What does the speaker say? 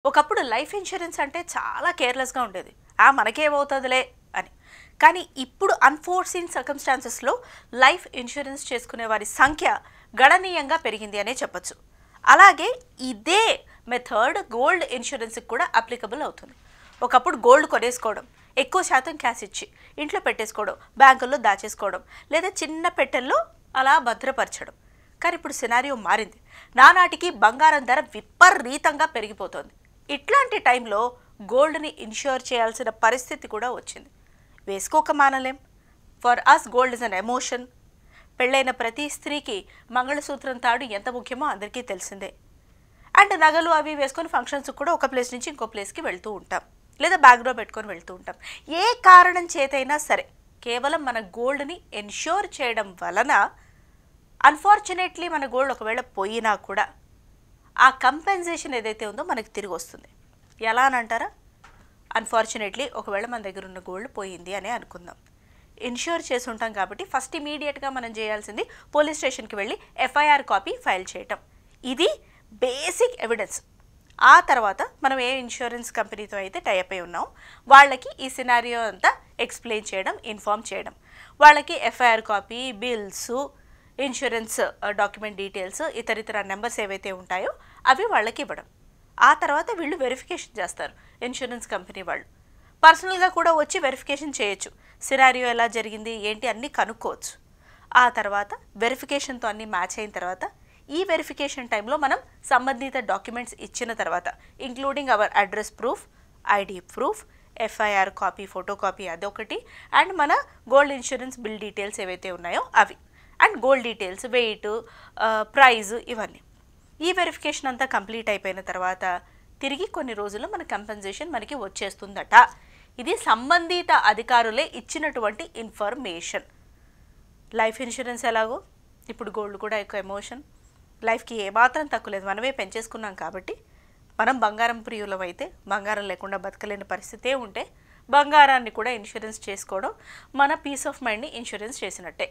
ఒకప్పుడు life insurance అంటే చాలా కేర్లెస్గా ఉండేది. మనకేమవుతుందిలే అని. కానీ ఇప్పుడు అన్‌ఫోర్సీన్ సర్కమ్‌స్టాన్సెస్‌లో లైఫ్ ఇన్సూరెన్స్ చేసుకునే వారి సంఖ్య గణనీయంగా పెరిగింది అనే చెప్పొచ్చు. అలాగే ఇదే మెథడ్ గోల్డ్ ఇన్సూరెన్స్‌కి కూడా అప్లికబుల్ అవుతుంది. ఒకప్పుడు గోల్డ్ కొనేసుకోవడం, ఎక్కువ శాతం క్యాష్ ఇచ్చి ఇంట్లో పెట్టేసుకోవడం, బ్యాంకుల్లో దాచేసుకోవడం, లేదా చిన్న పెట్టెల్లో అలా భద్రపరచడం. కానీ ఇప్పుడు సినారియో మారింది. నానాటికి బంగారం ధర విపరీతంగా పెరిగిపోతోంది. ఇట్లాంటి టైంలో గోల్డ్ని ఇన్ష్యూర్ చేయాల్సిన పరిస్థితి కూడా వచ్చింది. వేసుకోక మానలేం. For us gold is an emotion. పెళ్ళైన ప్రతి స్త్రీకి మంగళసూత్రం తాడు ఎంత ముఖ్యమో అందరికీ తెలిసిందే. అండ్ నగలు అవి వేసుకొని ఫంక్షన్స్కి కూడా ఒక ప్లేస్ నుంచి ఇంకో ప్లేస్కి వెళ్తూ ఉంటాం, లేదా బ్యాగ్లో పెట్టుకొని వెళ్తూ ఉంటాం. ఏ కారణం చేతైనా సరే కేవలం మన గోల్డ్ని ఇన్ష్యూర్ చేయడం వలన అన్ఫార్చునేట్లీ మన గోల్డ్ ఒకవేళ పోయినా కూడా ఆ కంపెన్సేషన్ ఏదైతే ఉందో మనకి తిరిగి వస్తుంది. ఎలా అని అంటారా? అన్ఫార్చునేట్లీ ఒకవేళ మన దగ్గర ఉన్న గోల్డ్ పోయింది అని అనుకుందాం. ఇన్ష్యూర్ చేసి ఉంటాం కాబట్టి ఫస్ట్ ఇమీడియట్గా మనం చేయాల్సింది పోలీస్ స్టేషన్కి వెళ్ళి ఎఫ్ఐఆర్ కాపీ ఫైల్ చేయటం. ఇది బేసిక్ ఎవిడెన్స్. ఆ తర్వాత మనం ఏ ఇన్సూరెన్స్ కంపెనీతో అయితే టైఅప్ అయి ఉన్నాం వాళ్ళకి ఈ సినారియో అంతా ఎక్స్ప్లెయిన్ చేయడం, ఇన్ఫార్మ్ చేయడం. వాళ్ళకి FIR copy, bills, insurance document details, ఇతరితర నెంబర్స్ ఏవైతే ఉంటాయో అవి వాళ్ళకి ఇవ్వడం. ఆ తర్వాత వీళ్ళు వెరిఫికేషన్ చేస్తారు. ఇన్సూరెన్స్ కంపెనీ వాళ్ళు పర్సనల్గా కూడా వచ్చి వెరిఫికేషన్ చేయొచ్చు. సినారియో ఎలా జరిగింది ఏంటి అన్నీ కనుక్కోవచ్చు. ఆ తర్వాత వెరిఫికేషన్తో అన్నీ మ్యాచ్ అయిన తర్వాత ఈ వెరిఫికేషన్ టైంలో మనం సంబంధిత డాక్యుమెంట్స్ ఇచ్చిన తర్వాత including our address proof, ID proof, FIR copy, photo copy అదొకటి, అండ్ మన గోల్డ్ ఇన్సూరెన్స్ బిల్ డీటెయిల్స్ ఏవైతే ఉన్నాయో అవి, and gold details, weight, price, ఇవన్నీ. ఈ వెరిఫికేషన్ అంతా కంప్లీట్ అయిపోయిన తర్వాత తిరిగి కొన్ని రోజుల్లో మన కంపెన్సేషన్ మనకి వచ్చేస్తుందట. ఇది సంబంధిత అధికారులే ఇచ్చినటువంటి ఇన్ఫర్మేషన్. లైఫ్ ఇన్సూరెన్స్ ఎలాగో ఇప్పుడు గోల్డ్ కూడా ఎక్కువ ఎమోషన్. లైఫ్కి ఏమాత్రం తక్కువ లేదు, మనమే పెంచేసుకున్నాం కాబట్టి. మనం బంగారం ప్రియులం అయితే బంగారం లేకుండా బతకలేని పరిస్థితే ఉంటే బంగారాన్ని కూడా ఇన్సూరెన్స్ చేసుకోవడం మన పీస్ ఆఫ్ మైండ్ని ఇన్సూరెన్స్ చేసినట్టే.